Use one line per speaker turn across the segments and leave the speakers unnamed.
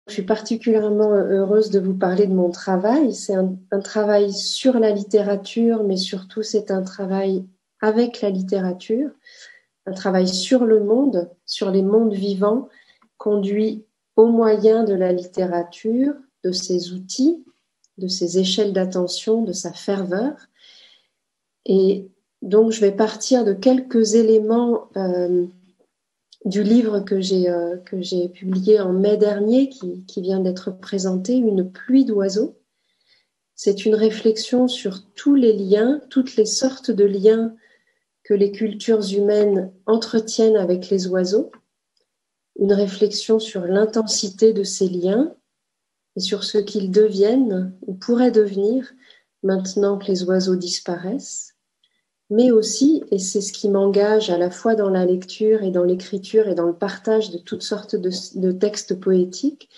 Je suis particulièrement heureuse de vous parler de mon travail. C'est un travail sur la littérature, mais surtout c'est un travail avec la littérature, un travail sur le monde, sur les mondes vivants, conduit au moyen de la littérature, de ses outils, de ses échelles d'attention, de sa ferveur. Et donc je vais partir de quelques éléments du livre que j'ai publié en mai dernier, qui vient d'être présenté, Une pluie d'oiseaux. C'est une réflexion sur tous les liens, toutes les sortes de liens que les cultures humaines entretiennent avec les oiseaux, une réflexion sur l'intensité de ces liens et sur ce qu'ils deviennent ou pourraient devenir maintenant que les oiseaux disparaissent. Mais aussi, et c'est ce qui m'engage à la fois dans la lecture et dans l'écriture et dans le partage de toutes sortes de textes poétiques,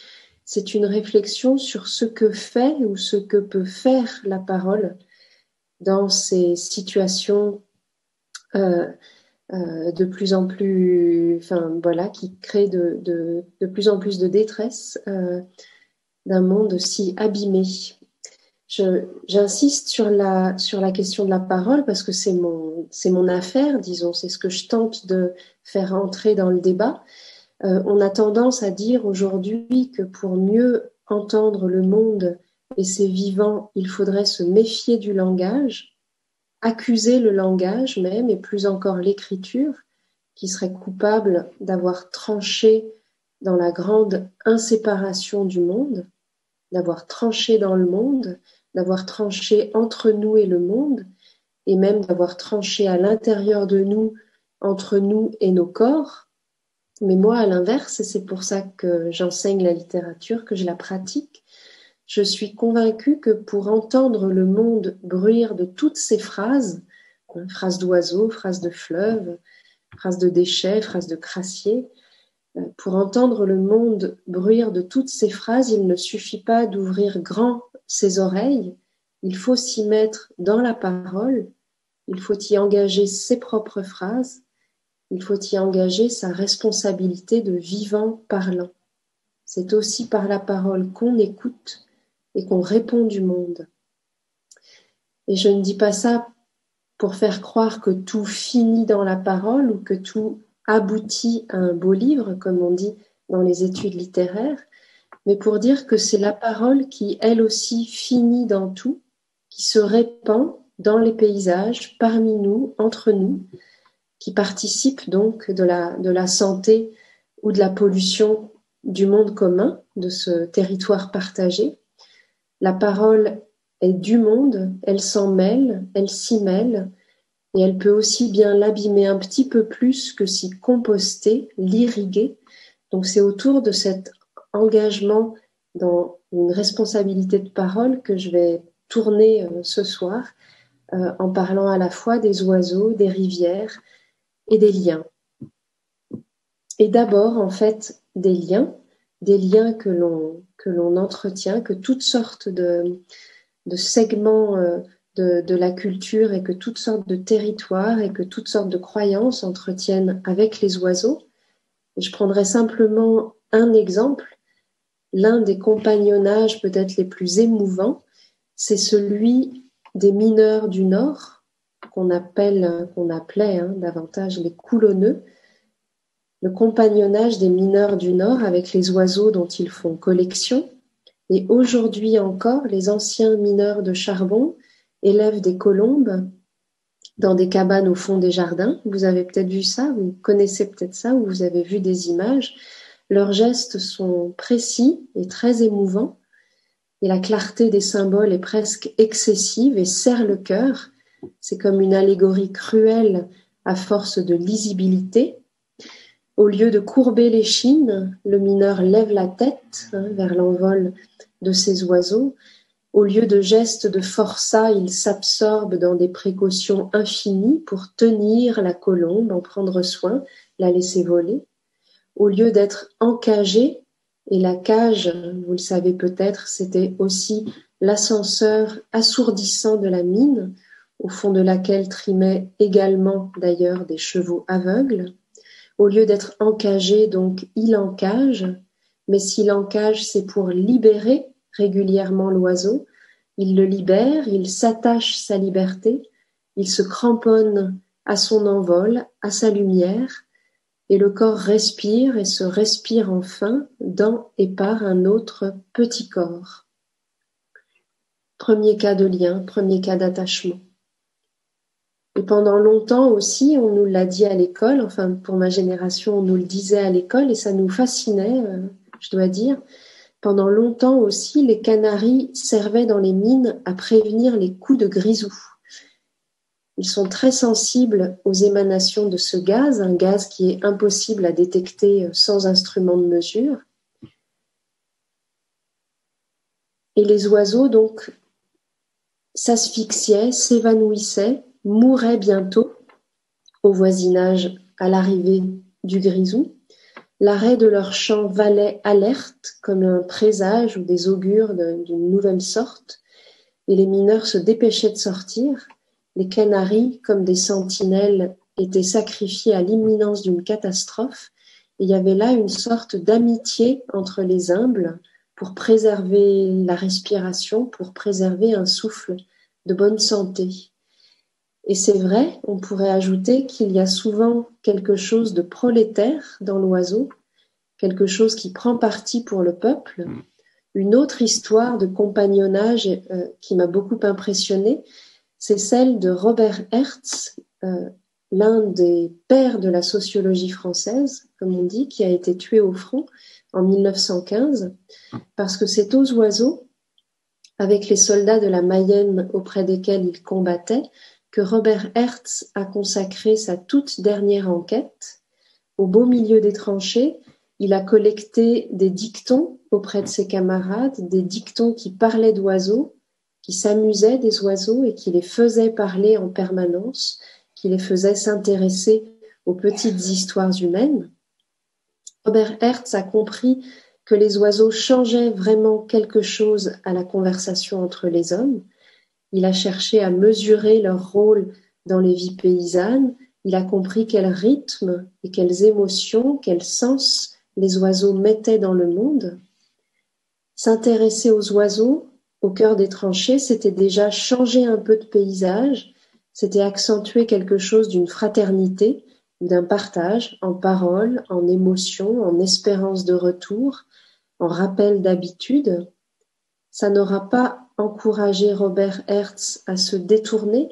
c'est une réflexion sur ce que fait ou ce que peut faire la parole dans ces situations de plus en plus, qui créent de plus en plus de détresse d'un monde si abîmé. J'insiste sur la question de la parole parce que c'est mon affaire, disons, c'est ce que je tente de faire entrer dans le débat. On a tendance à dire aujourd'hui que pour mieux entendre le monde et ses vivants, il faudrait se méfier du langage, accuser le langage même, et plus encore l'écriture, qui serait coupable d'avoir tranché dans la grande inséparation du monde, d'avoir tranché dans le monde, d'avoir tranché entre nous et le monde, et même d'avoir tranché à l'intérieur de nous, entre nous et nos corps. Mais moi, à l'inverse, et c'est pour ça que j'enseigne la littérature, que je la pratique, je suis convaincue que pour entendre le monde bruire de toutes ces phrases, phrases d'oiseaux, phrases de fleuves, phrases de déchets, phrases de crassiers, pour entendre le monde bruire de toutes ces phrases, il ne suffit pas d'ouvrir grand ses oreilles, il faut s'y mettre dans la parole, il faut y engager ses propres phrases, il faut y engager sa responsabilité de vivant parlant. C'est aussi par la parole qu'on écoute et qu'on répond du monde. Et je ne dis pas ça pour faire croire que tout finit dans la parole ou que tout aboutit à un beau livre, comme on dit dans les études littéraires, mais pour dire que c'est la parole qui, elle aussi, finit dans tout, qui se répand dans les paysages, parmi nous, entre nous, qui participe donc de la santé ou de la pollution du monde commun, de ce territoire partagé. La parole est du monde, elle s'en mêle, elle s'y mêle, et elle peut aussi bien l'abîmer un petit peu plus que s'y composter, l'irriguer. Donc c'est autour de cet engagement dans une responsabilité de parole que je vais tourner ce soir, en parlant à la fois des oiseaux, des rivières et des liens. Et d'abord, en fait, des liens que l'on entretient, que toutes sortes de segments de la culture et que toutes sortes de territoires et que toutes sortes de croyances entretiennent avec les oiseaux. Et je prendrai simplement un exemple. L'un des compagnonnages peut-être les plus émouvants, c'est celui des mineurs du Nord, qu'on appelait davantage les coulonneux, le compagnonnage des mineurs du Nord avec les oiseaux dont ils font collection. Et aujourd'hui encore, les anciens mineurs de charbon élèvent des colombes dans des cabanes au fond des jardins. Vous avez peut-être vu ça, vous connaissez peut-être ça, ou vous avez vu des images. Leurs gestes sont précis et très émouvants, et la clarté des symboles est presque excessive et serre le cœur. C'est comme une allégorie cruelle à force de lisibilité. Au lieu de courber l'échine, le mineur lève la tête vers l'envol de ces oiseaux. Au lieu de gestes de forçat, il s'absorbe dans des précautions infinies pour tenir la colombe, en prendre soin, la laisser voler. Au lieu d'être encagé, et la cage, vous le savez peut-être, c'était aussi l'ascenseur assourdissant de la mine, au fond de laquelle trimaient également d'ailleurs des chevaux aveugles. Au lieu d'être encagé, donc il encage, mais s'il encage, c'est pour libérer régulièrement l'oiseau. Il le libère, il s'attache sa liberté, il se cramponne à son envol, à sa lumière, et le corps respire et se respire enfin dans et par un autre petit corps. Premier cas de lien, premier cas d'attachement. Et pendant longtemps aussi, on nous l'a dit à l'école, enfin pour ma génération, on nous le disait à l'école et ça nous fascinait, je dois dire. Pendant longtemps aussi, les canaris servaient dans les mines à prévenir les coups de grisou. Ils sont très sensibles aux émanations de ce gaz, un gaz qui est impossible à détecter sans instrument de mesure. Et les oiseaux, donc, s'asphyxiaient, s'évanouissaient, mouraient bientôt au voisinage à l'arrivée du grisou. L'arrêt de leur chant valait alerte comme un présage ou des augures d'une nouvelle sorte, et les mineurs se dépêchaient de sortir. Les canaris, comme des sentinelles, étaient sacrifiés à l'imminence d'une catastrophe, et il y avait là une sorte d'amitié entre les humbles pour préserver la respiration, pour préserver un souffle de bonne santé. Et c'est vrai, on pourrait ajouter qu'il y a souvent quelque chose de prolétaire dans l'oiseau, quelque chose qui prend parti pour le peuple. Une autre histoire de compagnonnage qui m'a beaucoup impressionnée, c'est celle de Robert Hertz, l'un des pères de la sociologie française, comme on dit, qui a été tué au front en 1915, parce que c'est aux oiseaux, avec les soldats de la Mayenne auprès desquels il combattait, que Robert Hertz a consacré sa toute dernière enquête. Au beau milieu des tranchées, il a collecté des dictons auprès de ses camarades, des dictons qui parlaient d'oiseaux, qui s'amusaient des oiseaux et qui les faisaient parler en permanence, qui les faisaient s'intéresser aux petites histoires humaines. Robert Hertz a compris que les oiseaux changeaient vraiment quelque chose à la conversation entre les hommes. Il a cherché à mesurer leur rôle dans les vies paysannes. Il a compris quel rythme et quelles émotions, quels sens les oiseaux mettaient dans le monde. S'intéresser aux oiseaux, au cœur des tranchées, c'était déjà changer un peu de paysage, c'était accentuer quelque chose d'une fraternité, d'un partage en paroles, en émotions, en espérance de retour, en rappel d'habitude. Ça n'aura pas encouragé Robert Hertz à se détourner,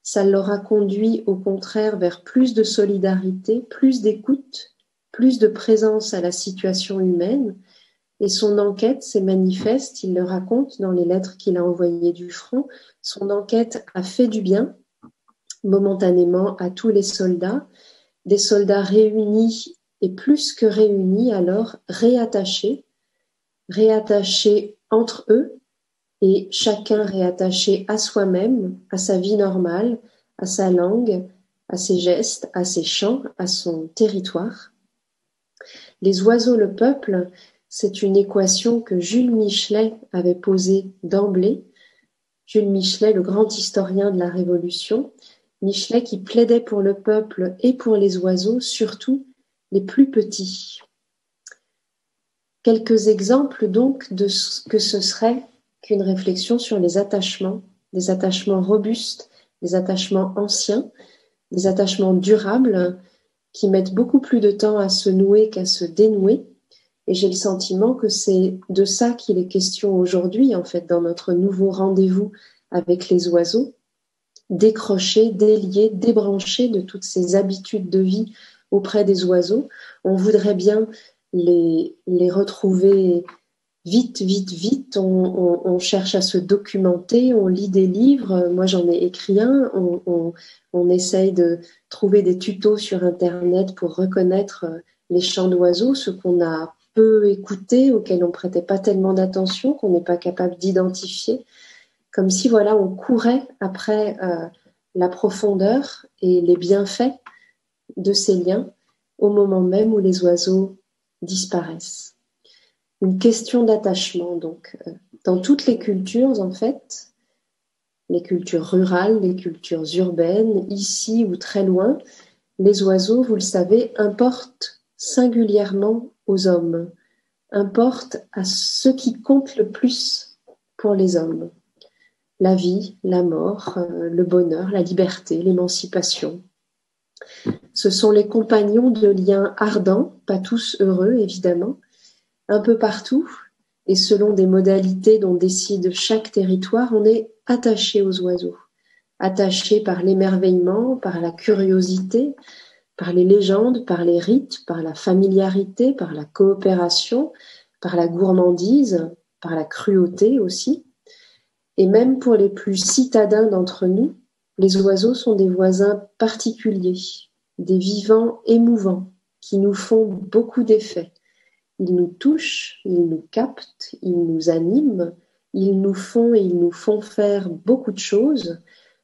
ça l'aura conduit au contraire vers plus de solidarité, plus d'écoute, plus de présence à la situation humaine. Et son enquête s'est manifeste, il le raconte dans les lettres qu'il a envoyées du front, son enquête a fait du bien momentanément à tous les soldats, des soldats réunis et plus que réunis alors, réattachés entre eux et chacun réattaché à soi-même, à sa vie normale, à sa langue, à ses gestes, à ses chants, à son territoire. Les oiseaux, le peuple, c'est une équation que Jules Michelet avait posée d'emblée. Jules Michelet, le grand historien de la Révolution, Michelet qui plaidait pour le peuple et pour les oiseaux, surtout les plus petits. Quelques exemples donc de ce que ce serait qu'une réflexion sur les attachements, des attachements robustes, des attachements anciens, des attachements durables qui mettent beaucoup plus de temps à se nouer qu'à se dénouer. Et j'ai le sentiment que c'est de ça qu'il est question aujourd'hui, en fait, dans notre nouveau rendez-vous avec les oiseaux, décrocher, délier, débrancher de toutes ces habitudes de vie auprès des oiseaux. On voudrait bien les retrouver vite, vite, vite. On cherche à se documenter, on lit des livres. Moi, j'en ai écrit un. On essaye de trouver des tutos sur Internet pour reconnaître les chants d'oiseaux, ce qu'on a peu écouté, auxquels on prêtait pas tellement d'attention, qu'on n'est pas capable d'identifier. Comme si, voilà, on courait après la profondeur et les bienfaits de ces liens au moment même où les oiseaux disparaissent. Une question d'attachement, donc, dans toutes les cultures, en fait, les cultures rurales, les cultures urbaines, ici ou très loin, les oiseaux, vous le savez, importent singulièrement aux hommes. importe à ce qui compte le plus pour les hommes. La vie, la mort, le bonheur, la liberté, l'émancipation. Ce sont les compagnons de liens ardents, pas tous heureux évidemment, un peu partout, et selon des modalités dont décide chaque territoire, on est attaché aux oiseaux. Attaché par l'émerveillement, par la curiosité, par les légendes, par les rites, par la familiarité, par la coopération, par la gourmandise, par la cruauté aussi. Et même pour les plus citadins d'entre nous, les oiseaux sont des voisins particuliers, des vivants émouvants qui nous font beaucoup d'effets. Ils nous touchent, ils nous captent, ils nous animent, ils nous font et ils nous font faire beaucoup de choses,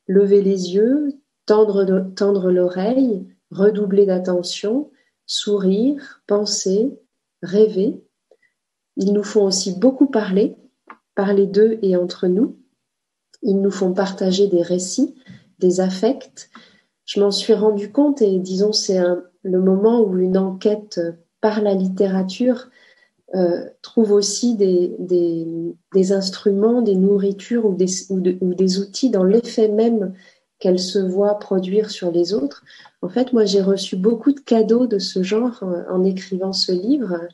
lever les yeux, tendre l'oreille, redoubler d'attention, sourire, penser, rêver. Ils nous font aussi beaucoup parler d'eux et entre nous. Ils nous font partager des récits, des affects. Je m'en suis rendu compte et disons c'est le moment où une enquête par la littérature trouve aussi des instruments, des nourritures ou des outils dans l'effet même qu'elle se voit produire sur les autres. En fait, moi, j'ai reçu beaucoup de cadeaux de ce genre en écrivant ce livre,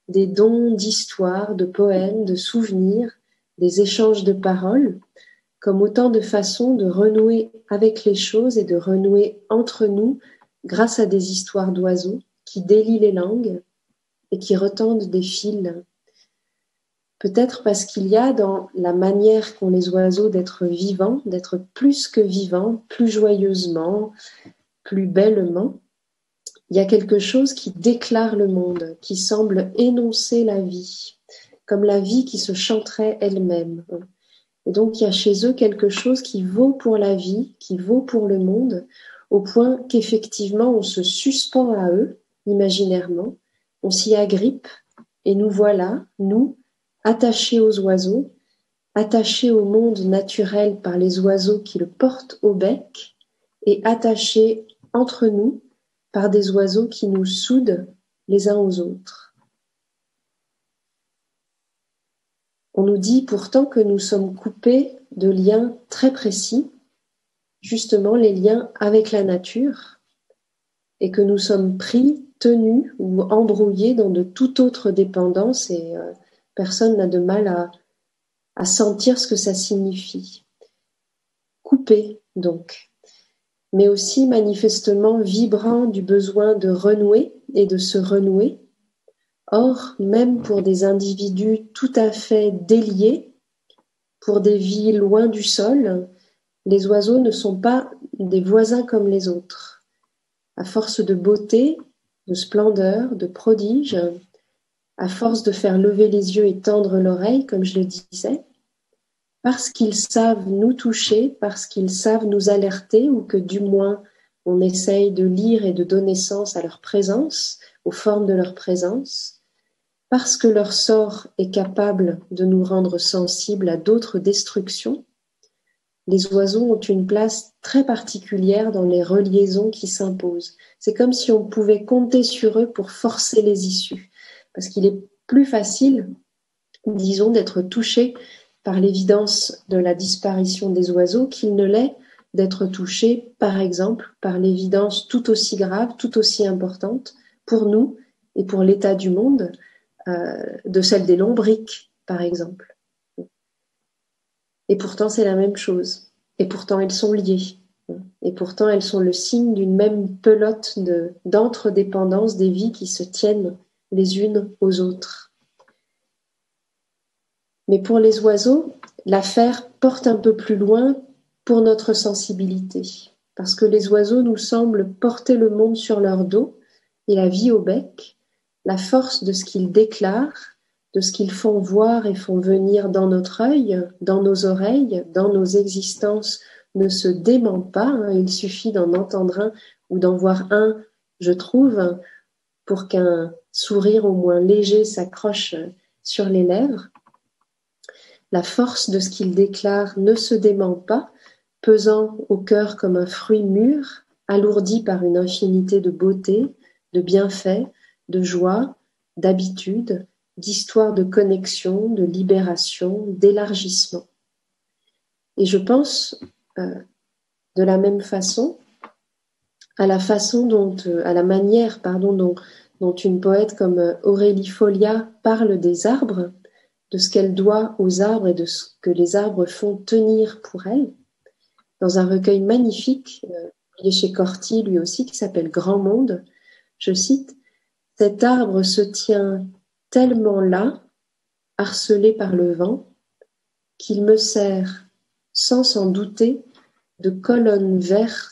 des dons d'histoires, de poèmes, de souvenirs, des échanges de paroles, comme autant de façons de renouer avec les choses et de renouer entre nous grâce à des histoires d'oiseaux qui délient les langues et qui retendent des fils. Peut-être parce qu'il y a dans la manière qu'ont les oiseaux d'être vivants, d'être plus que vivants, plus joyeusement, plus bellement, il y a quelque chose qui déclare le monde, qui semble énoncer la vie, comme la vie qui se chanterait elle-même. Et donc il y a chez eux quelque chose qui vaut pour la vie, qui vaut pour le monde, au point qu'effectivement on se suspend à eux, imaginairement, on s'y agrippe, et nous voilà, nous, attachés aux oiseaux, attachés au monde naturel par les oiseaux qui le portent au bec, et attachés entre nous par des oiseaux qui nous soudent les uns aux autres. On nous dit pourtant que nous sommes coupés de liens très précis, justement les liens avec la nature, et que nous sommes pris, tenus ou embrouillés dans de toute autre dépendance, et personne n'a de mal à sentir ce que ça signifie. Coupés, donc, mais aussi manifestement vibrant du besoin de renouer et de se renouer. Or, même pour des individus tout à fait déliés, pour des vies loin du sol, les oiseaux ne sont pas des voisins comme les autres. À force de beauté, de splendeur, de prodige, à force de faire lever les yeux et tendre l'oreille, comme je le disais, parce qu'ils savent nous toucher, parce qu'ils savent nous alerter, ou que du moins on essaye de lire et de donner sens à leur présence, aux formes de leur présence, parce que leur sort est capable de nous rendre sensibles à d'autres destructions, les oiseaux ont une place très particulière dans les reliaisons qui s'imposent. C'est comme si on pouvait compter sur eux pour forcer les issues, parce qu'il est plus facile, disons, d'être touché par l'évidence de la disparition des oiseaux qu'il ne l'est d'être touché, par exemple, par l'évidence tout aussi grave, tout aussi importante pour nous et pour l'état du monde, de celle des lombrics, par exemple. Et pourtant, c'est la même chose. Et pourtant, elles sont liées. Et pourtant, elles sont le signe d'une même pelote d'entre-dépendance des vies qui se tiennent les unes aux autres. Mais pour les oiseaux, l'affaire porte un peu plus loin pour notre sensibilité, parce que les oiseaux nous semblent porter le monde sur leur dos et la vie au bec, la force de ce qu'ils déclarent, de ce qu'ils font voir et font venir dans notre œil, dans nos oreilles, dans nos existences, ne se dément pas. Il suffit d'en entendre un ou d'en voir un, je trouve, pour qu'un sourire au moins léger s'accroche sur les lèvres. La force de ce qu'il déclare ne se dément pas, pesant au cœur comme un fruit mûr, alourdi par une infinité de beauté, de bienfaits, de joie, d'habitude, d'histoire de connexion, de libération, d'élargissement. Et je pense de la même façon à la manière dont une poète comme Aurélie Follia parle des arbres, de ce qu'elle doit aux arbres et de ce que les arbres font tenir pour elle, dans un recueil magnifique, publié chez Corty lui aussi, qui s'appelle Grand Monde. Je cite: « Cet arbre se tient tellement là, harcelé par le vent, qu'il me sert, sans s'en douter, de colonne vertébrale,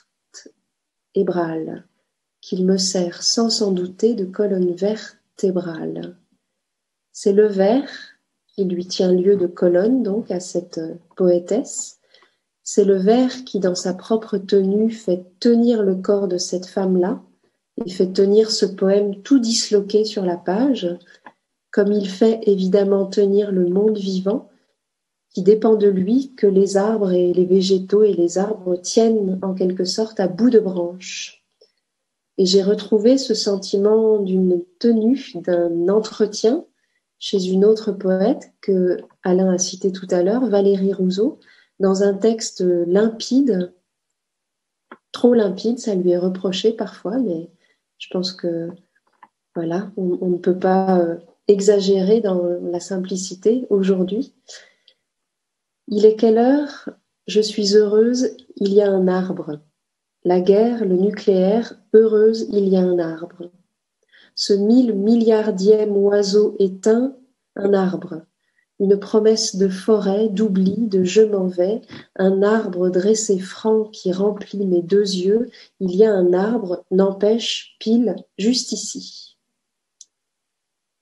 qu'il me sert sans s'en douter de colonne vertébrale. » C'est le vers qui lui tient lieu de colonne, donc, à cette poétesse. C'est le vers qui, dans sa propre tenue, fait tenir le corps de cette femme-là et fait tenir ce poème tout disloqué sur la page, comme il fait évidemment tenir le monde vivant, qui dépend de lui, que les arbres et les végétaux et les arbres tiennent en quelque sorte à bout de branches. Et j'ai retrouvé ce sentiment d'une tenue, d'un entretien, chez une autre poète que Alain a cité tout à l'heure, Valérie Rousseau, dans un texte limpide, trop limpide, ça lui est reproché parfois, mais je pense que voilà, on ne peut pas exagérer dans la simplicité aujourd'hui. Il est quelle heure? Je suis heureuse, il y a un arbre. La guerre, le nucléaire, heureuse, il y a un arbre. Ce 1000 milliardième oiseau éteint, un arbre. Une promesse de forêt, d'oubli, de je m'en vais, un arbre dressé franc qui remplit mes deux yeux, il y a un arbre, n'empêche, pile, juste ici.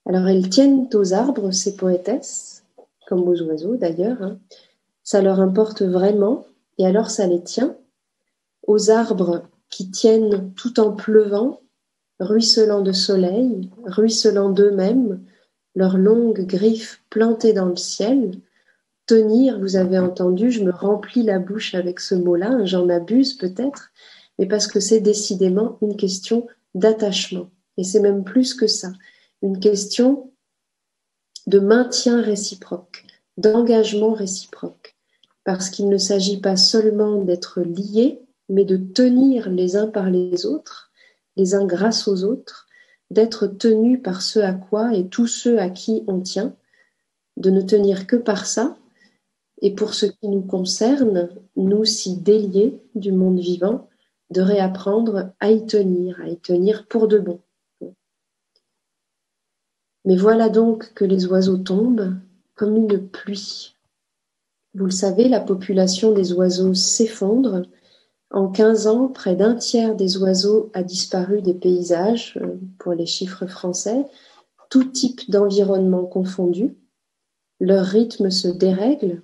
Alors elles tiennent aux arbres, ces poétesses, comme aux oiseaux d'ailleurs, hein. Ça leur importe vraiment, et alors ça les tient, aux arbres qui tiennent tout en pleuvant, ruisselant de soleil, ruisselant d'eux-mêmes, leurs longues griffes plantées dans le ciel. Tenir, vous avez entendu, je me remplis la bouche avec ce mot-là, j'en abuse peut-être, mais parce que c'est décidément une question d'attachement. Et c'est même plus que ça, une question de maintien réciproque, d'engagement réciproque. Parce qu'il ne s'agit pas seulement d'être liés, mais de tenir les uns par les autres, les uns grâce aux autres, d'être tenus par ce à quoi et tous ceux à qui on tient, de ne tenir que par ça, et pour ce qui nous concerne, nous si déliés du monde vivant, de réapprendre à y tenir pour de bon. Mais voilà donc que les oiseaux tombent comme une pluie. Vous le savez, la population des oiseaux s'effondre. En 15 ans, près d'un tiers des oiseaux a disparu des paysages, pour les chiffres français, tout type d'environnement confondu. Leur rythme se dérègle,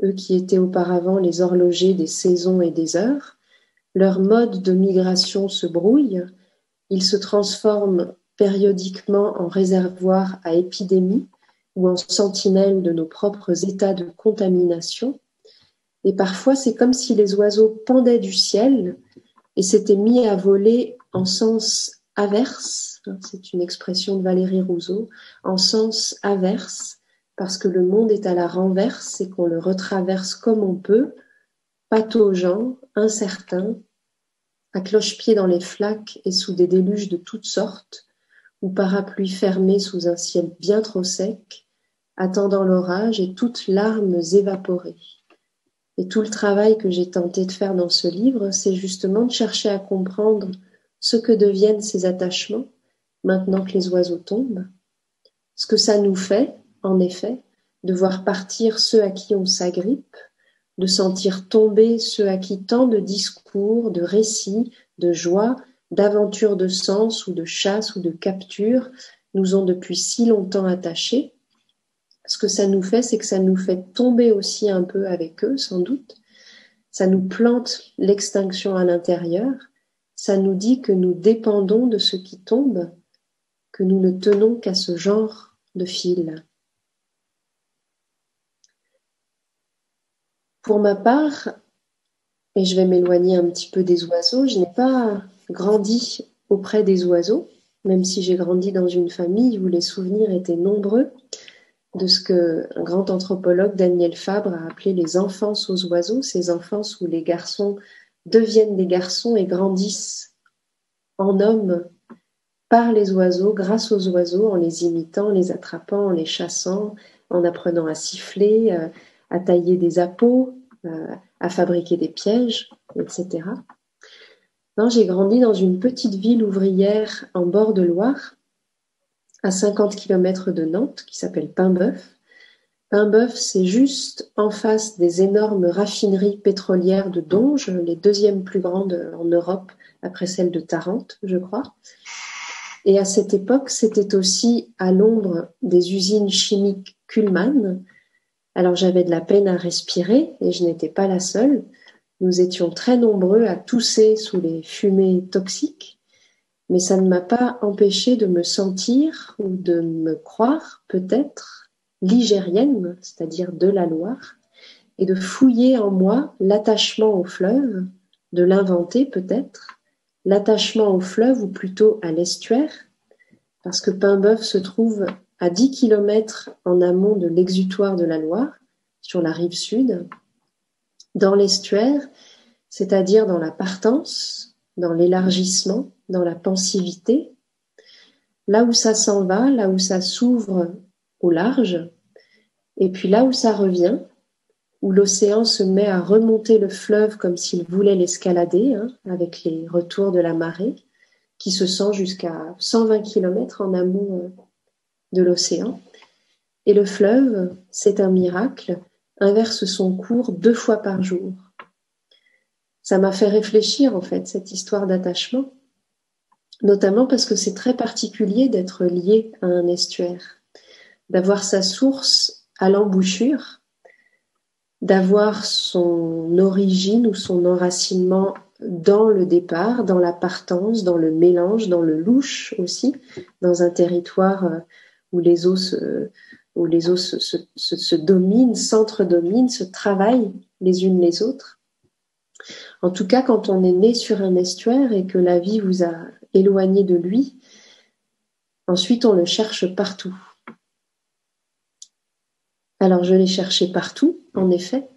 eux qui étaient auparavant les horlogers des saisons et des heures. Leur mode de migration se brouille. Ils se transforment périodiquement en réservoirs à épidémies ou en sentinelles de nos propres états de contamination. Et parfois, c'est comme si les oiseaux pendaient du ciel et s'étaient mis à voler en sens averse, c'est une expression de Valérie Rousseau, en sens averse, parce que le monde est à la renverse et qu'on le retraverse comme on peut, pataugeant, incertain, à cloche-pied dans les flaques et sous des déluges de toutes sortes, ou parapluie fermé sous un ciel bien trop sec, attendant l'orage et toutes larmes évaporées. Et tout le travail que j'ai tenté de faire dans ce livre, c'est justement de chercher à comprendre ce que deviennent ces attachements, maintenant que les oiseaux tombent, ce que ça nous fait, en effet, de voir partir ceux à qui on s'agrippe, de sentir tomber ceux à qui tant de discours, de récits, de joie, d'aventures de sens ou de chasse ou de capture nous ont depuis si longtemps attachés. Ce que ça nous fait, c'est que ça nous fait tomber aussi un peu avec eux, sans doute. Ça nous plante l'extinction à l'intérieur. Ça nous dit que nous dépendons de ce qui tombe, que nous ne tenons qu'à ce genre de fil. Pour ma part, et je vais m'éloigner un petit peu des oiseaux, je n'ai pas grandi auprès des oiseaux. même si j'ai grandi dans une famille où les souvenirs étaient nombreux de ce qu'un grand anthropologue, Daniel Fabre, a appelé les enfances aux oiseaux, ces enfances où les garçons deviennent des garçons et grandissent en hommes par les oiseaux, grâce aux oiseaux, en les imitant, en les attrapant, en les chassant, en apprenant à siffler, à tailler des appâts, à fabriquer des pièges, etc. Non, j'ai grandi dans une petite ville ouvrière en bord de Loire, à 50 km de Nantes, qui s'appelle Paimboeuf. Paimboeuf, c'est juste en face des énormes raffineries pétrolières de Donges, les deuxièmes plus grandes en Europe, après celle de Tarente, je crois. Et à cette époque, c'était aussi à l'ombre des usines chimiques Kuhlmann. Alors j'avais de la peine à respirer et je n'étais pas la seule. Nous étions très nombreux à tousser sous les fumées toxiques, mais ça ne m'a pas empêché de me sentir ou de me croire peut-être ligérienne, c'est-à-dire de la Loire, et de fouiller en moi l'attachement au fleuve, de l'inventer peut-être, l'attachement au fleuve ou plutôt à l'estuaire, parce que Paimboeuf se trouve à 10 km en amont de l'exutoire de la Loire, sur la rive sud, dans l'estuaire, c'est-à-dire dans la partance, dans l'élargissement, dans la pensivité, là où ça s'en va, là où ça s'ouvre au large, et puis là où ça revient, où l'océan se met à remonter le fleuve comme s'il voulait l'escalader, avec les retours de la marée, qui se sent jusqu'à 120 km en amont de l'océan. Et le fleuve, c'est un miracle, inverse son cours 2 fois par jour. Ça m'a fait réfléchir, en fait, cette histoire d'attachement, notamment parce que c'est très particulier d'être lié à un estuaire, d'avoir sa source à l'embouchure, d'avoir son origine ou son enracinement dans le départ, dans la partance, dans le mélange, dans le louche aussi, dans un territoire où les eaux se dominent, s'entre-dominent, se travaillent les unes les autres. En tout cas, quand on est né sur un estuaire et que la vie vous a éloigné de lui, ensuite on le cherche partout. Alors je l'ai cherché partout, en effet.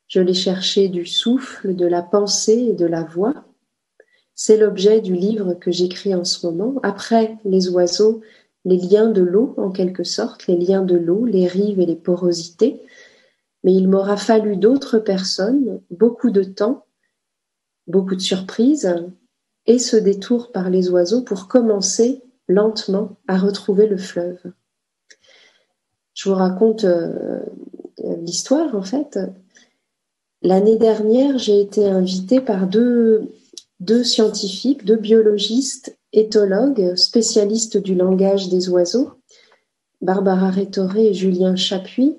Je l'ai cherché du souffle, de la pensée et de la voix. C'est l'objet du livre que j'écris en ce moment. Après les oiseaux, les liens de l'eau, en quelque sorte, les liens de l'eau, les rives et les porosités. Mais il m'aura fallu d'autres personnes, beaucoup de temps, beaucoup de surprises, et ce détour par les oiseaux pour commencer lentement à retrouver le fleuve. Je vous raconte l'histoire, en fait. L'année dernière, j'ai été invitée par deux scientifiques, 2 biologistes, éthologues, spécialistes du langage des oiseaux, Barbara Rétoré et Julien Chapuis,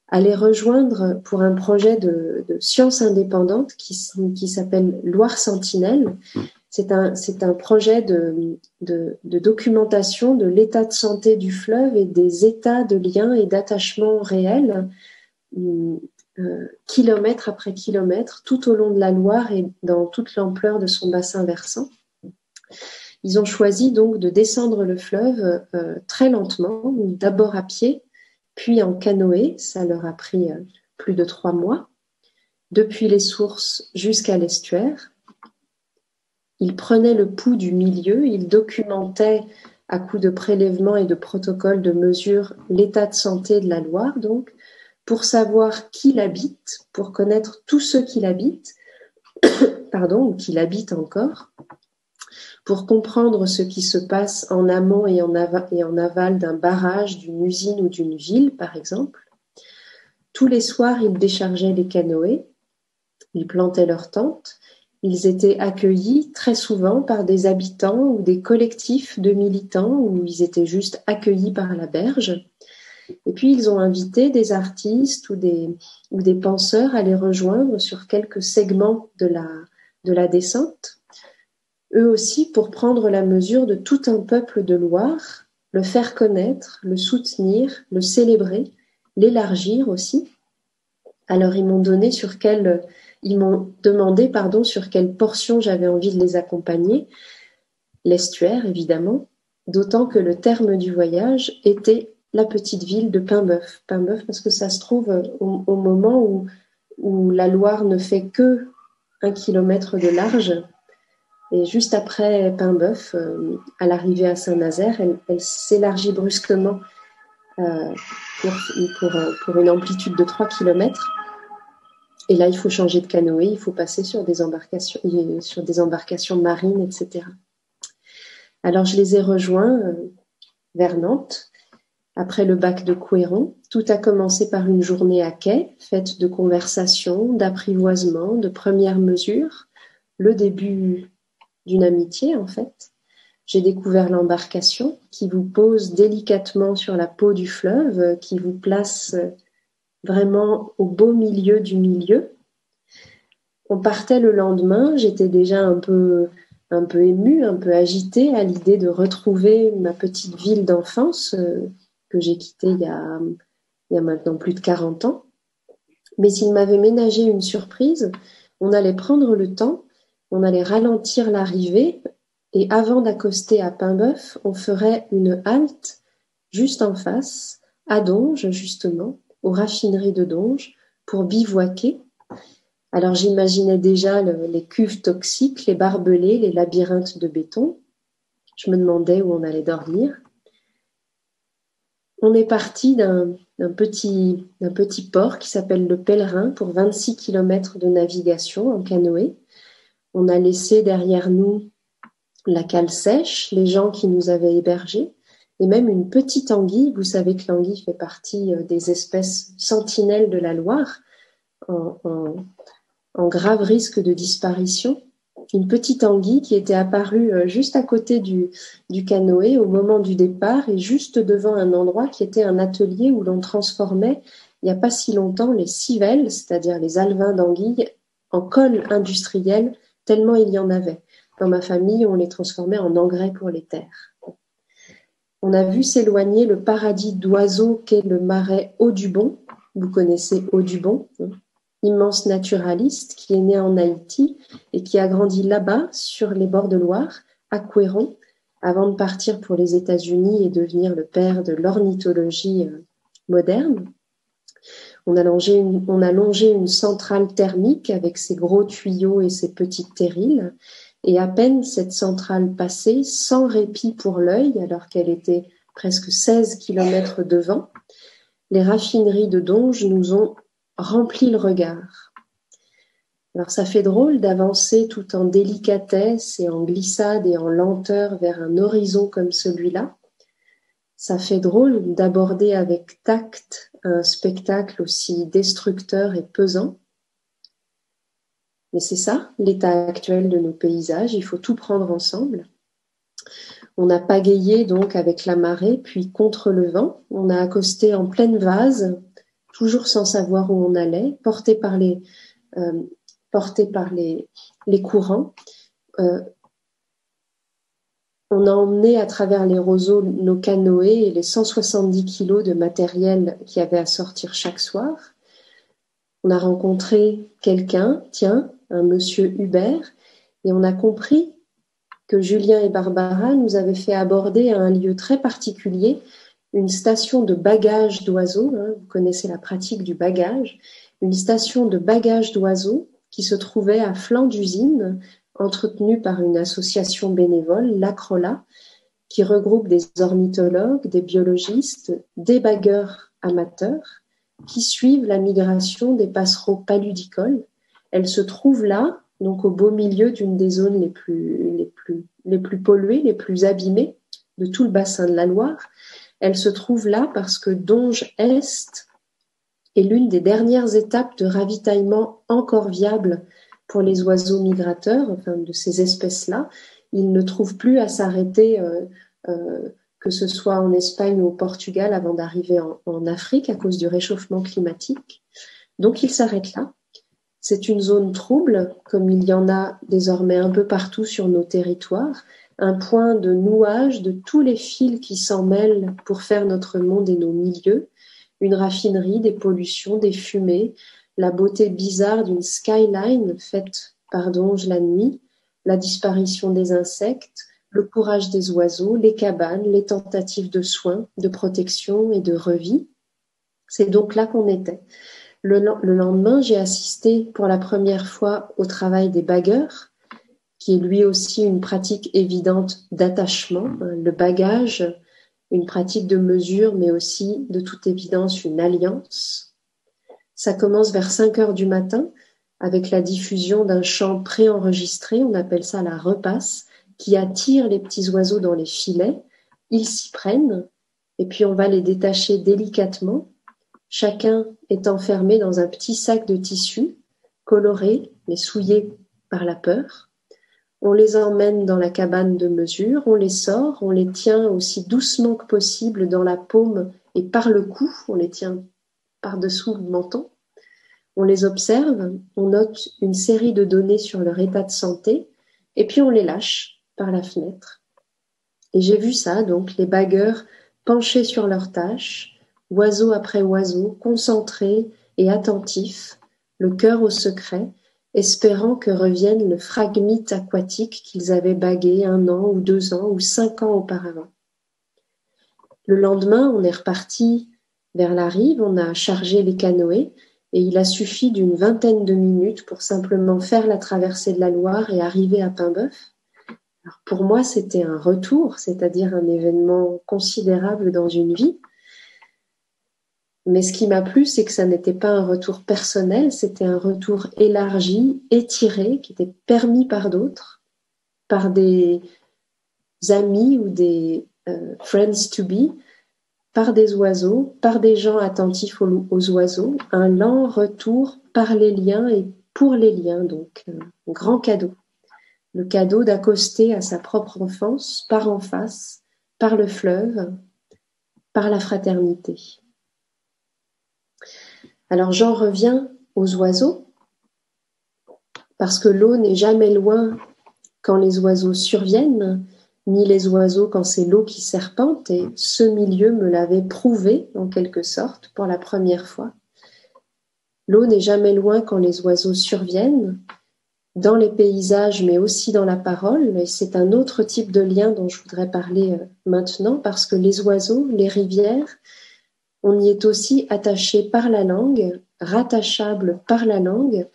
à les rejoindre pour un projet de science indépendante qui s'appelle Loire Sentinelle. C'est un projet de documentation de l'état de santé du fleuve et des états de lien et d'attachement réels, kilomètre après kilomètre, tout au long de la Loire et dans toute l'ampleur de son bassin versant. Ils ont choisi donc de descendre le fleuve très lentement, d'abord à pied, puis en canoë. Ça leur a pris plus de 3 mois, depuis les sources jusqu'à l'estuaire. Ils prenaient le pouls du milieu, ils documentaient à coups de prélèvements et de protocoles de mesure l'état de santé de la Loire, donc, pour savoir qui l'habite, pour connaître tous ceux qui l'habitent, ou qui l'habitent encore, pour comprendre ce qui se passe en amont et en aval d'un barrage, d'une usine ou d'une ville, par exemple. Tous les soirs, ils déchargeaient les canoës, ils plantaient leurs tentes, ils étaient accueillis très souvent par des habitants ou des collectifs de militants où ils étaient juste accueillis par la berge. Et puis, ils ont invité des artistes ou des penseurs à les rejoindre sur quelques segments de la descente. Eux aussi, pour prendre la mesure de tout un peuple de Loire, le faire connaître, le soutenir, le célébrer, l'élargir aussi. Alors, ils m'ont demandé sur quelle portion j'avais envie de les accompagner. L'estuaire, évidemment, d'autant que le terme du voyage était la petite ville de Paimboeuf. Paimboeuf parce que ça se trouve au moment où la Loire ne fait que 1 kilomètre de large. Et juste après Paimboeuf, à l'arrivée à Saint-Nazaire, elle s'élargit brusquement pour une amplitude de 3 kilomètres. Et là, il faut changer de canoë, il faut passer sur des embarcations marines, etc. Alors, je les ai rejoints vers Nantes, après le bac de Couëron. Tout a commencé par une journée à quai, faite de conversations, d'apprivoisement, de premières mesures, le début d'une amitié, en fait. J'ai découvert l'embarcation qui vous pose délicatement sur la peau du fleuve, qui vous place vraiment au beau milieu du milieu. On partait le lendemain, j'étais déjà un peu émue, un peu agitée à l'idée de retrouver ma petite ville d'enfance que j'ai quittée il y a maintenant plus de 40 ans. Mais il m'avait ménagé une surprise. On allait prendre le temps, on allait ralentir l'arrivée et avant d'accoster à Paimboeuf, on ferait une halte juste en face, à Donges justement, aux raffineries de Donges, pour bivouaquer. Alors j'imaginais déjà les cuves toxiques, les barbelés, les labyrinthes de béton. Je me demandais où on allait dormir. On est parti d'un petit port qui s'appelle le Pèlerin pour 26 km de navigation en canoë. On a laissé derrière nous la cale sèche, les gens qui nous avaient hébergés, et même une petite anguille. Vous savez que l'anguille fait partie des espèces sentinelles de la Loire, en grave risque de disparition. Une petite anguille qui était apparue juste à côté du canoë au moment du départ et juste devant un endroit qui était un atelier où l'on transformait, il n'y a pas si longtemps, les civelles, c'est-à-dire les alevins d'anguilles, en colle industrielle, tellement il y en avait. Dans ma famille, on les transformait en engrais pour les terres. On a vu s'éloigner le paradis d'oiseaux qu'est le marais Audubon. Vous connaissez Audubon, immense naturaliste qui est né en Haïti et qui a grandi là-bas, sur les bords de Loire, à Couëron, avant de partir pour les États-Unis et devenir le père de l'ornithologie moderne. On a longé une centrale thermique avec ses gros tuyaux et ses petites terrils. Et à peine cette centrale passée, sans répit pour l'œil, alors qu'elle était presque 16 km devant, les raffineries de Donges nous ont rempli le regard. Alors ça fait drôle d'avancer tout en délicatesse et en glissade et en lenteur vers un horizon comme celui-là. Ça fait drôle d'aborder avec tact un spectacle aussi destructeur et pesant. Mais c'est ça, l'état actuel de nos paysages, il faut tout prendre ensemble. On a pagayé donc avec la marée, puis contre le vent. On a accosté en pleine vase, toujours sans savoir où on allait, porté par les courants. On a emmené à travers les roseaux nos canoës et les 170 kilos de matériel qu'il y avait à sortir chaque soir. On a rencontré quelqu'un, un monsieur Hubert, et on a compris que Julien et Barbara nous avaient fait aborder à un lieu très particulier, une station de bagage d'oiseaux, vous connaissez la pratique du bagage, une station de bagage d'oiseaux qui se trouvait à flanc d'usine, entretenue par une association bénévole, l'Acrola, qui regroupe des ornithologues, des biologistes, des bagueurs amateurs, qui suivent la migration des passereaux paludicoles. Elle se trouve là, donc au beau milieu d'une des zones les plus polluées, les plus abîmées de tout le bassin de la Loire. Elle se trouve là parce que Donges-Est est l'une des dernières étapes de ravitaillement encore viable pour les oiseaux migrateurs, enfin de ces espèces-là. Ils ne trouvent plus à s'arrêter, que ce soit en Espagne ou au Portugal, avant d'arriver en Afrique à cause du réchauffement climatique. Donc ils s'arrêtent là. C'est une zone trouble, comme il y en a désormais un peu partout sur nos territoires, un point de nouage de tous les fils qui s'en mêlent pour faire notre monde et nos milieux, une raffinerie, des pollutions, des fumées, la beauté bizarre d'une skyline faite par Donges la nuit, la disparition des insectes, le courage des oiseaux, les cabanes, les tentatives de soins, de protection et de revie. C'est donc là qu'on était. Le lendemain, j'ai assisté pour la première fois au travail des bagueurs, qui est lui aussi une pratique évidente d'attachement. Le bagage, une pratique de mesure, mais aussi de toute évidence une alliance. Ça commence vers 5 heures du matin avec la diffusion d'un chant préenregistré, on appelle ça la repasse, qui attire les petits oiseaux dans les filets. Ils s'y prennent et puis on va les détacher délicatement. Chacun est enfermé dans un petit sac de tissu, coloré mais souillé par la peur. On les emmène dans la cabane de mesure, on les sort, on les tient aussi doucement que possible dans la paume et par le cou, on les tient par-dessous le menton. On les observe, on note une série de données sur leur état de santé et puis on les lâche par la fenêtre. Et j'ai vu ça, donc les bagueurs penchés sur leurs tâches, oiseau après oiseau, concentrés et attentifs, le cœur au secret, espérant que revienne le phragmite aquatique qu'ils avaient bagué 1 an ou 2 ans ou 5 ans auparavant. Le lendemain, on est reparti vers la rive, on a chargé les canoës et il a suffi d'une 20aine de minutes pour simplement faire la traversée de la Loire et arriver à Paimboeuf. Alors pour moi, c'était un retour, c'est-à-dire un événement considérable dans une vie. Mais ce qui m'a plu, c'est que ça n'était pas un retour personnel, c'était un retour élargi, étiré, qui était permis par d'autres, par des amis ou des friends to be, par des oiseaux, par des gens attentifs aux oiseaux, un lent retour par les liens et pour les liens, donc un grand cadeau. Le cadeau d'accoster à sa propre enfance par en face, par le fleuve, par la fraternité. Alors j'en reviens aux oiseaux, parce que l'eau n'est jamais loin quand les oiseaux surviennent, ni les oiseaux quand c'est l'eau qui serpente, et ce milieu me l'avait prouvé, en quelque sorte, pour la première fois. L'eau n'est jamais loin quand les oiseaux surviennent, dans les paysages, mais aussi dans la parole, et c'est un autre type de lien dont je voudrais parler maintenant, parce que les oiseaux, les rivières, on y est aussi attaché par la langue, rattachable par la langue,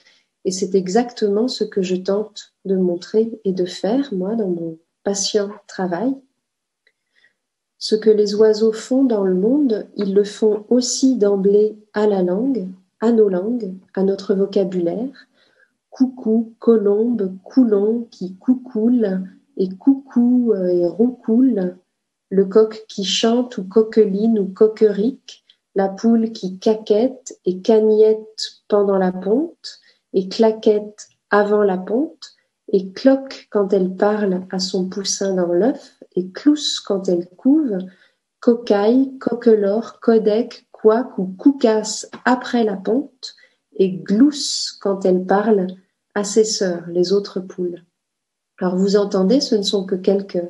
et c'est exactement ce que je tente de montrer et de faire, moi, dans mon patient travail. Ce que les oiseaux font dans le monde, ils le font aussi d'emblée à la langue, à nos langues, à notre vocabulaire. Coucou, colombe, coulon qui coucoule, et coucou et roucoule, le coq qui chante ou coqueline ou coquerique, la poule qui caquette et cagnette pendant la ponte, et claquette avant la ponte, et cloque quand elle parle à son poussin dans l'œuf, et clousse quand elle couve, cocaille, coquelore, codec, couac ou coucasse après la ponte, et glousse quand elle parle à ses sœurs, les autres poules. Alors vous entendez, ce ne sont que quelques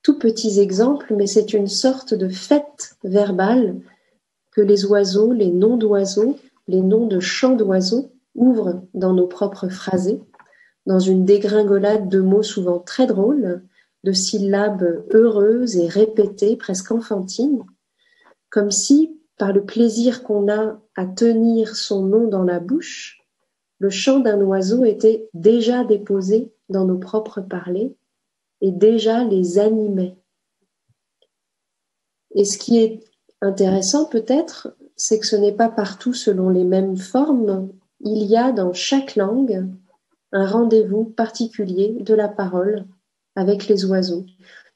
tout petits exemples, mais c'est une sorte de fête verbale que les oiseaux, les noms d'oiseaux, les noms de chants d'oiseaux ouvrent dans nos propres phrasés, dans une dégringolade de mots souvent très drôles, de syllabes heureuses et répétées, presque enfantines, comme si, par le plaisir qu'on a à tenir son nom dans la bouche, le chant d'un oiseau était déjà déposé dans nos propres parlers et déjà les animait. Et ce qui est intéressant peut-être, c'est que ce n'est pas partout selon les mêmes formes. Il y a dans chaque langue un rendez-vous particulier de la parole avec les oiseaux.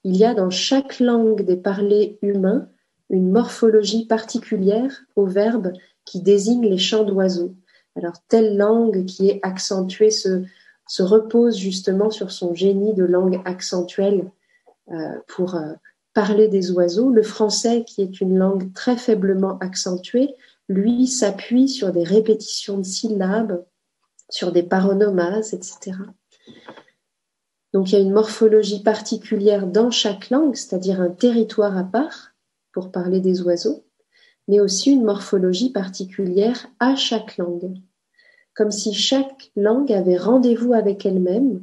Il y a dans chaque langue des parlers humains une morphologie particulière au verbe qui désigne les chants d'oiseaux. Alors, telle langue qui est accentuée se repose justement sur son génie de langue accentuelle pour parler des oiseaux. Le français, qui est une langue très faiblement accentuée, lui s'appuie sur des répétitions de syllabes, sur des paronomases, etc. Donc il y a une morphologie particulière dans chaque langue, c'est-à-dire un territoire à part pour parler des oiseaux, mais aussi une morphologie particulière à chaque langue, comme si chaque langue avait rendez-vous avec elle-même,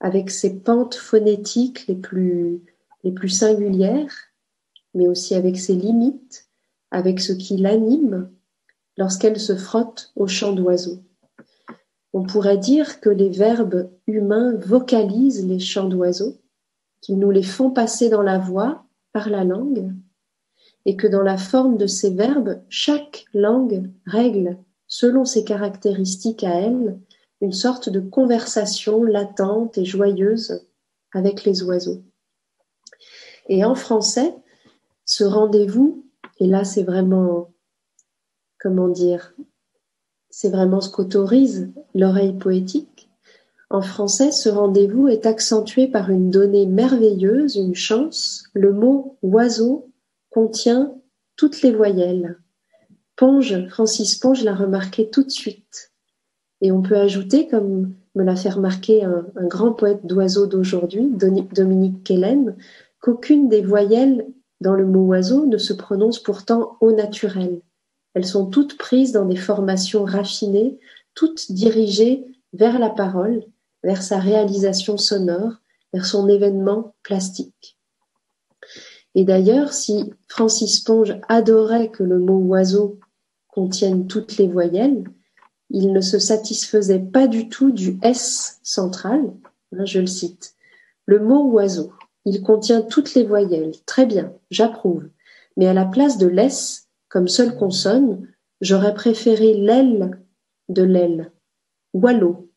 avec ses pentes phonétiques les plus singulières, mais aussi avec ses limites, avec ce qui l'anime lorsqu'elle se frotte au chant d'oiseaux. On pourrait dire que les verbes humains vocalisent les chants d'oiseaux, qu'ils nous les font passer dans la voix par la langue, et que dans la forme de ces verbes, chaque langue règle, selon ses caractéristiques à elle, une sorte de conversation latente et joyeuse avec les oiseaux. Et en français, ce rendez-vous, et là c'est vraiment, comment dire, c'est vraiment ce qu'autorise l'oreille poétique. En français, ce rendez-vous est accentué par une donnée merveilleuse, une chance. Le mot oiseau contient toutes les voyelles. Francis Ponge l'a remarqué tout de suite. Et on peut ajouter, comme me l'a fait remarquer un grand poète d'oiseaux d'aujourd'hui, Dominique Quélen, qu'aucune des voyelles dans le mot oiseau ne se prononce pourtant au naturel. Elles sont toutes prises dans des formations raffinées, toutes dirigées vers la parole, vers sa réalisation sonore, vers son événement plastique. Et d'ailleurs, si Francis Ponge adorait que le mot oiseau contienne toutes les voyelles, il ne se satisfaisait pas du tout du S central, je le cite. Le mot oiseau, il contient toutes les voyelles, très bien, j'approuve, mais à la place de l'S, comme seule consonne, j'aurais préféré l'aile de l'aile, wallo,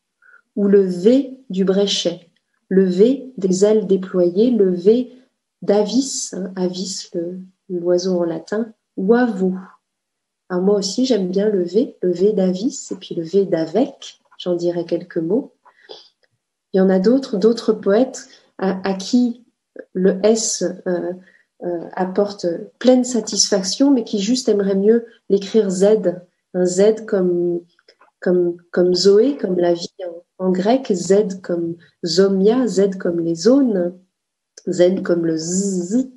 ou le V du bréchet, le V des ailes déployées, le V d'avis, avis, l'oiseau en latin, oiseau. Alors moi aussi j'aime bien le V d'avis, et puis le V d'avec, j'en dirai quelques mots. Il y en a d'autres poètes à qui le S apporte pleine satisfaction, mais qui juste aimeraient mieux l'écrire Z, un Z comme Zoé, comme la vie en grec, Z comme Zomia, Z comme les zones, Z comme le Z.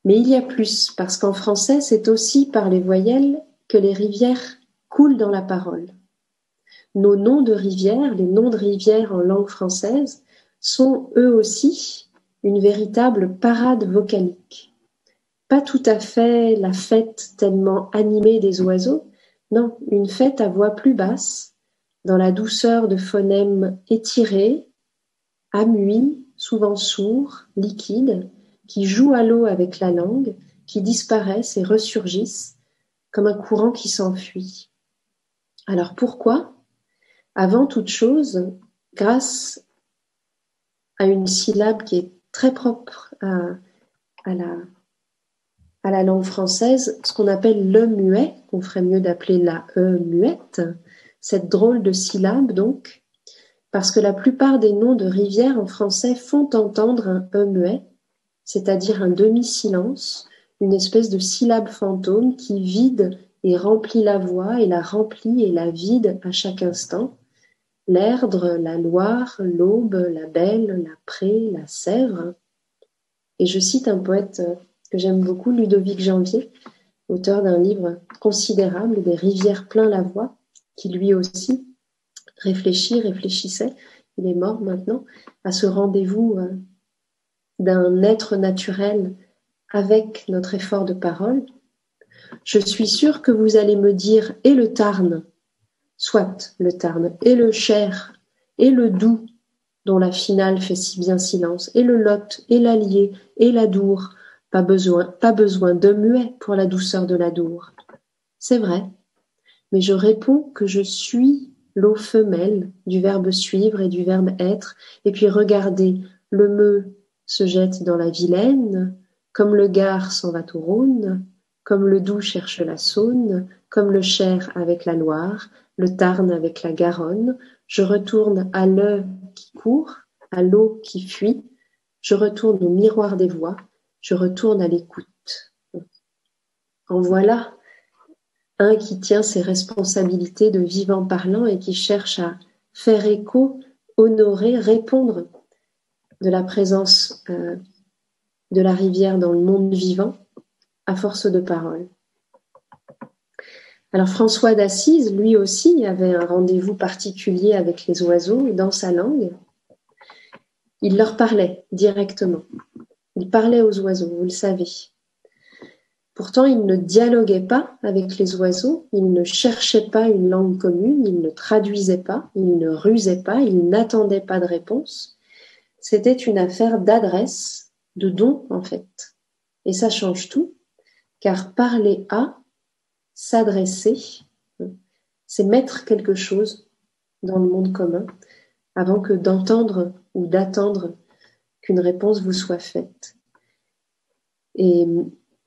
Mais il y a plus, parce qu'en français, c'est aussi par les voyelles que les rivières coulent dans la parole. Nos noms de rivières, les noms de rivières en langue française, sont eux aussi une véritable parade vocalique. Pas tout à fait la fête tellement animée des oiseaux, non, une fête à voix plus basse, dans la douceur de phonèmes étirés, amuis, souvent sourds, liquides, qui jouent à l'eau avec la langue, qui disparaissent et ressurgissent comme un courant qui s'enfuit. Alors pourquoi ? Avant toute chose, grâce à une syllabe qui est très propre à la langue française, ce qu'on appelle le muet, qu'on ferait mieux d'appeler la E muette, cette drôle de syllabe donc, parce que la plupart des noms de rivières en français font entendre un E muet, c'est-à-dire un demi-silence, une espèce de syllabe fantôme qui vide et remplit la voix et la remplit et la vide à chaque instant. L'Erdre, la Loire, l'Aube, la Belle, la Prée, la Sèvre. Et je cite un poète que j'aime beaucoup, Ludovic Janvier, auteur d'un livre considérable, Des rivières plein la voix, qui lui aussi réfléchissait, il est mort maintenant, à ce rendez-vous d'un être naturel avec notre effort de parole. Je suis sûre que vous allez me dire « et le Tarn », soit le Tarn, et le Cher, et le Doubs, dont la finale fait si bien silence, et le Lot, et l'Allier, et la Dour, pas besoin de muet pour la douceur de la Dour. C'est vrai, mais je réponds que je suis l'eau femelle du verbe suivre et du verbe être, et puis regardez, le meu se jette dans la Vilaine, comme le Gard s'en va au Rhône, comme le Doubs cherche la Saône, comme le Cher avec la Loire, le Tarn avec la Garonne, je retourne à l'œuf qui court, à l'eau qui fuit, je retourne au miroir des voix, je retourne à l'écoute. En voilà un qui tient ses responsabilités de vivant parlant et qui cherche à faire écho, honorer, répondre de la présence de la rivière dans le monde vivant à force de parole. Alors François d'Assise, lui aussi, avait un rendez-vous particulier avec les oiseaux dans sa langue. Il leur parlait directement. Il parlait aux oiseaux, vous le savez. Pourtant, il ne dialoguait pas avec les oiseaux, il ne cherchait pas une langue commune, il ne traduisait pas, il ne rusait pas, il n'attendait pas de réponse. C'était une affaire d'adresse, de don en fait. Et ça change tout, car parler à, s'adresser, c'est mettre quelque chose dans le monde commun avant que d'entendre ou d'attendre qu'une réponse vous soit faite. Et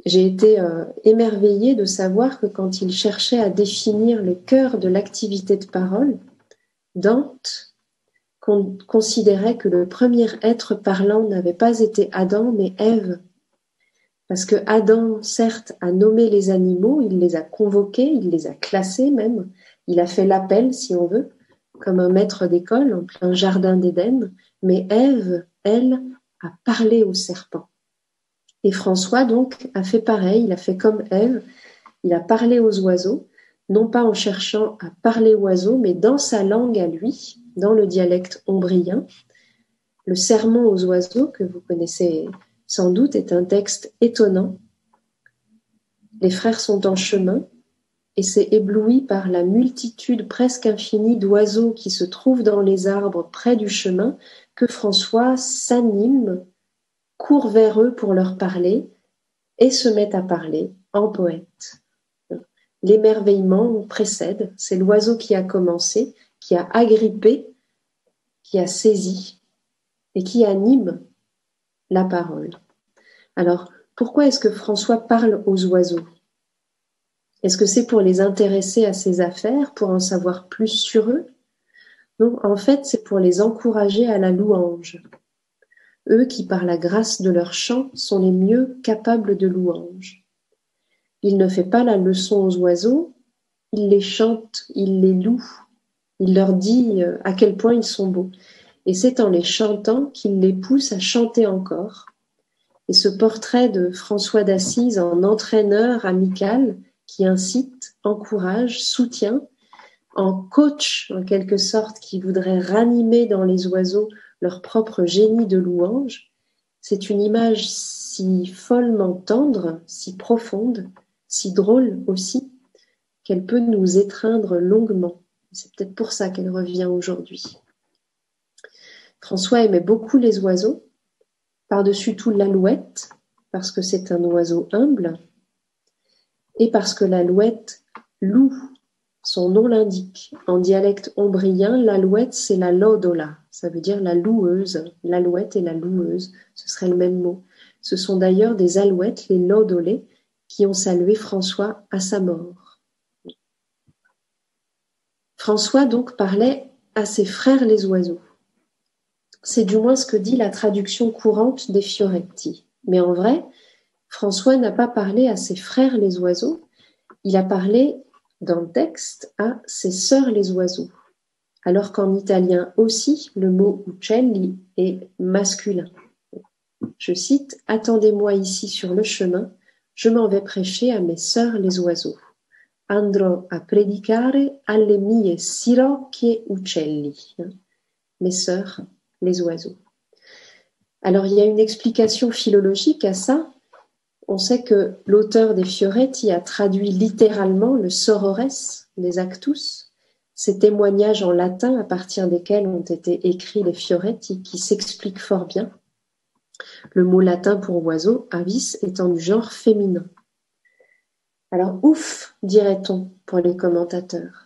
j'ai été émerveillée de savoir que quand il cherchait à définir le cœur de l'activité de parole, Dante considérait que le premier être parlant n'avait pas été Adam, mais Ève. Parce que Adam, certes, a nommé les animaux, il les a convoqués, il les a classés même, il a fait l'appel, si on veut, comme un maître d'école en plein jardin d'Éden, mais Ève, elle, a parlé au serpent. Et François, donc, a fait pareil, il a fait comme Ève, il a parlé aux oiseaux, non pas en cherchant à parler oiseaux, mais dans sa langue à lui, dans le dialecte ombrien. Le sermon aux oiseaux, que vous connaissez sans doute, est un texte étonnant. Les frères sont en chemin, et c'est ébloui par la multitude presque infinie d'oiseaux qui se trouvent dans les arbres près du chemin que François s'anime, court vers eux pour leur parler et se met à parler en poète. L'émerveillement précède, c'est l'oiseau qui a commencé, qui a agrippé, qui a saisi et qui anime la parole. Alors, pourquoi est-ce que François parle aux oiseaux ? Est-ce que c'est pour les intéresser à ses affaires, pour en savoir plus sur eux ? Non, en fait, c'est pour les encourager à la louange. Eux qui, par la grâce de leur chant, sont les mieux capables de louange. Il ne fait pas la leçon aux oiseaux, il les chante, il les loue, il leur dit à quel point ils sont beaux. Et c'est en les chantant qu'il les pousse à chanter encore. Et ce portrait de François d'Assise en entraîneur amical qui incite, encourage, soutient, en coach en quelque sorte qui voudrait ranimer dans les oiseaux leur propre génie de louange, c'est une image si follement tendre, si profonde, si drôle aussi, qu'elle peut nous étreindre longuement. C'est peut-être pour ça qu'elle revient aujourd'hui. François aimait beaucoup les oiseaux, par-dessus tout l'alouette, parce que c'est un oiseau humble, et parce que l'alouette loue, son nom l'indique. En dialecte ombrien, l'alouette, c'est la lodola, ça veut dire la loueuse. L'alouette et la loueuse, ce serait le même mot. Ce sont d'ailleurs des alouettes, les lodolés, qui ont salué François à sa mort. François donc parlait à ses frères les oiseaux. C'est du moins ce que dit la traduction courante des Fioretti. Mais en vrai, François n'a pas parlé à ses frères les oiseaux, il a parlé dans le texte à ses sœurs les oiseaux. Alors qu'en italien aussi, le mot uccelli est masculin. Je cite « Attendez-moi ici sur le chemin, je m'en vais prêcher à mes sœurs les oiseaux. Andrò a predicare alle mie sirocchie uccelli. » Mes sœurs les oiseaux. Alors il y a une explication philologique à ça. On sait que l'auteur des Fioretti a traduit littéralement le sorores des Actus, ces témoignages en latin à partir desquels ont été écrits les Fioretti, qui s'expliquent fort bien. Le mot latin pour oiseau, avis, étant du genre féminin. Alors ouf, dirait-on pour les commentateurs.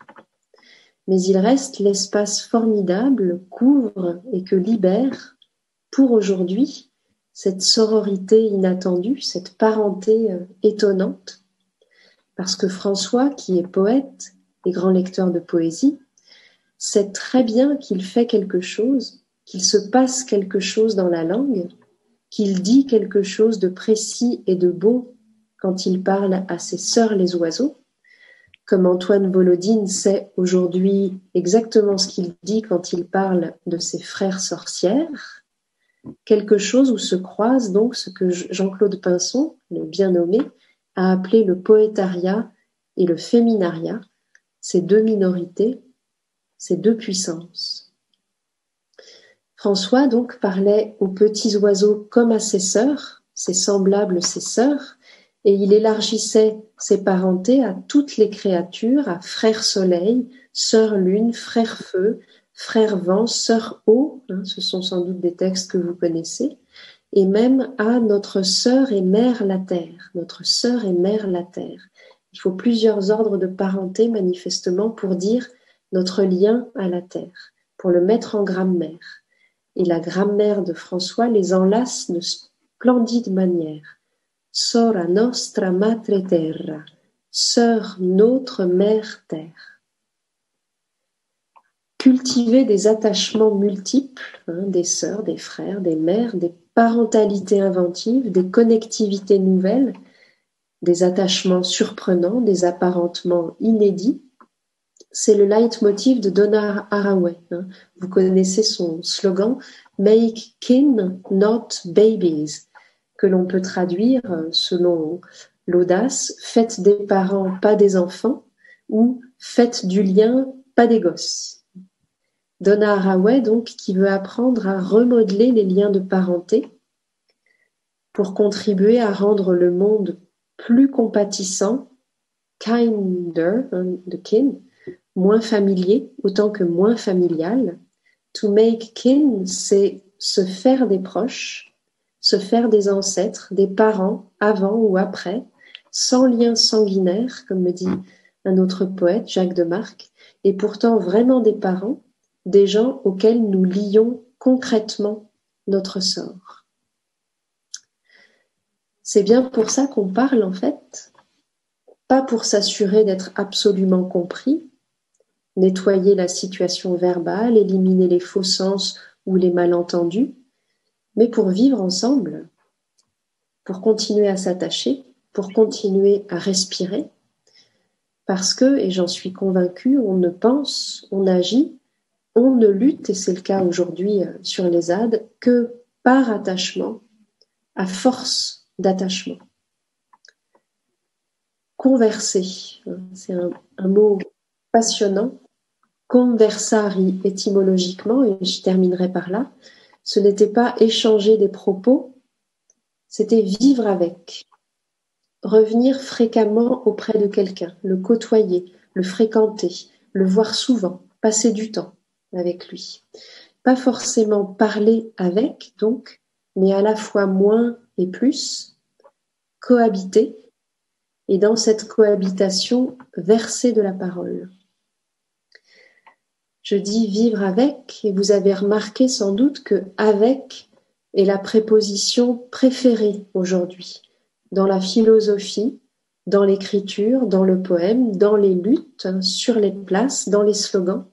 Mais il reste l'espace formidable qu'ouvre et que libère, pour aujourd'hui, cette sororité inattendue, cette parenté étonnante, parce que François, qui est poète et grand lecteur de poésie, sait très bien qu'il fait quelque chose, qu'il se passe quelque chose dans la langue, qu'il dit quelque chose de précis et de beau quand il parle à ses sœurs les oiseaux, comme Antoine Volodine sait aujourd'hui exactement ce qu'il dit quand il parle de ses frères sorcières, quelque chose où se croise donc ce que Jean-Claude Pinson, le bien nommé, a appelé le poétariat et le féminariat, ces deux minorités, ces deux puissances. François donc parlait aux petits oiseaux comme à ses sœurs, ses semblables, ses sœurs, et il élargissait ses parentés à toutes les créatures, à frère soleil, sœur lune, frère feu, frère vent, sœur eau, ce sont sans doute des textes que vous connaissez, et même à notre sœur et mère la terre, notre sœur et mère la terre. Il faut plusieurs ordres de parenté manifestement pour dire notre lien à la terre, pour le mettre en grammaire. Et la grammaire de François les enlace de splendide manière. Sora nostra matre terra, sœur notre mère terre. Cultiver des attachements multiples, des sœurs, des frères, des mères, des parentalités inventives, des connectivités nouvelles, des attachements surprenants, des apparentements inédits, c'est le leitmotiv de Donna Haraway. Vous connaissez son slogan « Make kin, not babies », que l'on peut traduire selon l'audace « Faites des parents, pas des enfants » ou « Faites du lien, pas des gosses ». Donna Haraway, donc, qui veut apprendre à remodeler les liens de parenté pour contribuer à rendre le monde plus compatissant, kinder, de kin, moins familier autant que moins familial. To make kin, c'est se faire des proches, se faire des ancêtres, des parents, avant ou après, sans lien sanguinaire, comme me dit un autre poète, Jacques de Marck, et pourtant vraiment des parents, des gens auxquels nous lions concrètement notre sort. C'est bien pour ça qu'on parle en fait, pas pour s'assurer d'être absolument compris, nettoyer la situation verbale, éliminer les faux sens ou les malentendus, mais pour vivre ensemble, pour continuer à s'attacher, pour continuer à respirer, parce que, et j'en suis convaincue, on ne pense, on agit, on ne lutte, et c'est le cas aujourd'hui sur les ZAD, que par attachement, à force d'attachement. Converser, c'est un mot passionnant. Conversari étymologiquement, et je terminerai par là, ce n'était pas échanger des propos, c'était vivre avec. Revenir fréquemment auprès de quelqu'un, le côtoyer, le fréquenter, le voir souvent, passer du temps avec lui. Pas forcément parler avec, donc, mais à la fois moins et plus, cohabiter, et dans cette cohabitation, verser de la parole. Je dis vivre avec, et vous avez remarqué sans doute que avec est la préposition préférée aujourd'hui, dans la philosophie, dans l'écriture, dans le poème, dans les luttes, sur les places, dans les slogans.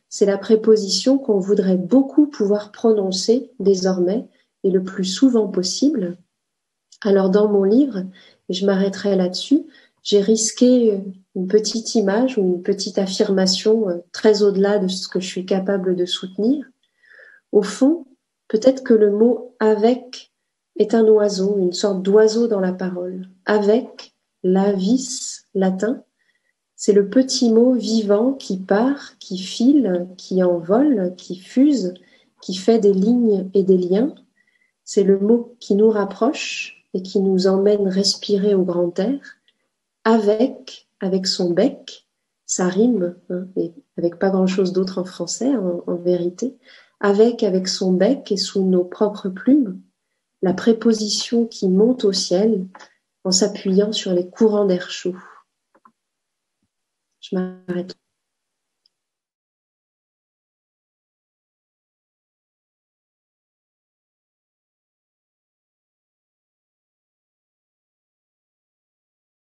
C'est la préposition qu'on voudrait beaucoup pouvoir prononcer désormais, et le plus souvent possible. Alors dans mon livre, et je m'arrêterai là-dessus, j'ai risqué une petite image ou une petite affirmation très au-delà de ce que je suis capable de soutenir. Au fond, peut-être que le mot « avec » est un oiseau, une sorte d'oiseau dans la parole. « Avec », l'avis latin, c'est le petit mot vivant qui part, qui file, qui envole, qui fuse, qui fait des lignes et des liens. C'est le mot qui nous rapproche et qui nous emmène respirer au grand air. Avec son bec, ça rime, et avec pas grand-chose d'autre en français, en vérité. Avec son bec et sous nos propres plumes, la préposition qui monte au ciel en s'appuyant sur les courants d'air chaud. Je m'arrête.